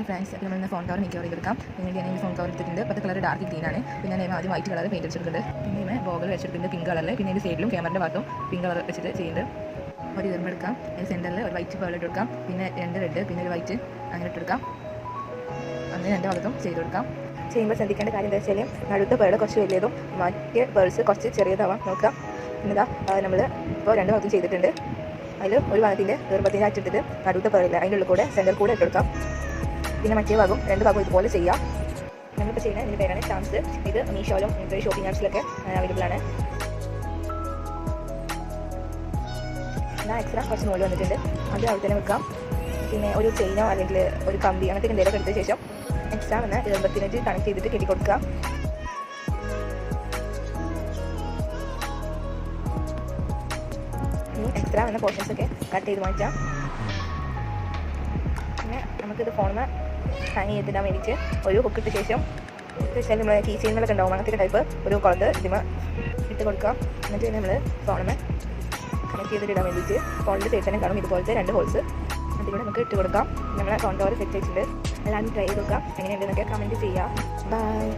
Friends, അപ്പോൾ നമ്മൾ phone cover make over ചെയ്തെടുക്കാം. അതിനുവേണ്ടി ഞാൻ ഈ ഫോൺ കവർ എടുത്തിട്ടുണ്ട്. അപ്പോൾ കളർ ഡാർക്ക് ഗ്രീൻ ആണ്. പിന്നെ ഞാൻ ആദ്യം വൈറ്റ് കളർ പെയിൻറ്റ് അടിച്ചിട്ടുണ്ട്. പിന്നെ ബോഗൽ വെച്ചെടുത്തിട്ടുണ്ട് പിങ്ക് കളറിൽ. പിന്നെ അതിൻ്റെ സൈഡിലും ക്യാമറയുടെ ഭാഗത്തും പിങ്ക് കളർ വെച്ചിട്ട് ചെയ്യുന്നുണ്ട്. ഒരു ഇയർമ എടുക്കാം. അതിന് സെൻറ്ററിൽ ഒരു വൈറ്റ് പേൾ ഇട്ട് കൊടുക്കാം. പിന്നെ 2 റെഡ്, പിന്നെ ഒരു വൈറ്റ് അങ്ങനെ ഇട്ടെടുക്കാം. അങ്ങനെ 2 ഭാഗത്തും ചെയ്ത് കൊടുക്കാം. ചെയ്യുമ്പോൾ ശ്രദ്ധിക്കേണ്ട കാര്യം എന്താ വെച്ചാൽ നടുത്ത പേൾ കുറച്ച് വലിയതും മറ്റേ പേൾസ് കുറച്ച് ചെറിയതാവാം നോക്കാം. എന്നിതാ നമ്മൾ ഇപ്പോൾ 2 ഭാഗത്തും ചെയ്തിട്ടുണ്ട്. അതിൽ ഒരു ഭാഗത്തിൻ്റെ ഗർഭത്തിൻ്റെ അറ്റെടുത്തിട്ട് നടുത്ത പേളില്ല അതിൻ്റെ ഉള്ളിൽ കൂടെ സെൻറ്റർ കൂടെ ഇട്ടെടുക്കാം. പിന്നെ മറ്റേ ഭാഗം 2 ഭാഗവും ഇതുപോലെ ചെയ്യാം. നമ്മളിപ്പോൾ ചെയ്യുന്നത് ഇതിൻ്റെ പേരാണ് ചാംസ്. ഇത് മീഷോയിലും ഷോപ്പിംഗ് ആപ്സിലൊക്കെ അവൈലബിൾ ആണ്. എന്നാൽ എക്സ്ട്രാ കുറച്ച് നൂല് വന്നിട്ടുണ്ട്, അത് അവിടെ തന്നെ വെക്കാം. പിന്നെ ഒരു ചെയിനോ അല്ലെങ്കിൽ ഒരു കമ്പി അങ്ങനത്തെ എന്തെങ്കിലും എടുത്ത ശേഷം എക്സ്ട്രാ വന്ന് ഗർഭത്തിനായിട്ട് കണക്ട് ചെയ്തിട്ട് കെട്ടി കൊടുക്കുക. ഇനി എക്സ്ട്രാ വന്ന പോർഷൻസൊക്കെ കട്ട് ചെയ്ത് മാറ്റാം. പിന്നെ നമുക്കിത് ഫോണിൽ ഹാങ് ചെയ്തിടാൻ വേണ്ടിയിട്ട് ഒരു ഹുക്ക് ഇട്ട ശേഷം വെച്ചാൽ നമ്മൾ കീ ചെയിനുകളൊക്കെ ഉണ്ടാവും അങ്ങനത്തെ ടൈപ്പ് ഒരു കുളത്ത് ഇതിമ ഇട്ട് കൊടുക്കാം. എന്നിട്ട് നമ്മൾ ഫോണിൽ കണക്ട് ചെയ്തിട്ടിടാൻ വേണ്ടിയിട്ട് ഫോണിൻ്റെ സൈഡ് തന്നെ കാണും ഇതുപോലത്തെ 2 ഹോൾസ് അതിലൂടെ നമുക്ക് ഇട്ട് കൊടുക്കാം. നമ്മളെ ഫോൺ കവർ സെറ്റ് വെച്ചിട്ടുണ്ട്. എല്ലാവരും ട്രൈ ചെയ്ത് നോക്കാം. എങ്ങനെയുണ്ടെന്നൊക്കെ കമൻറ്റ് ചെയ്യുക. ബൈ.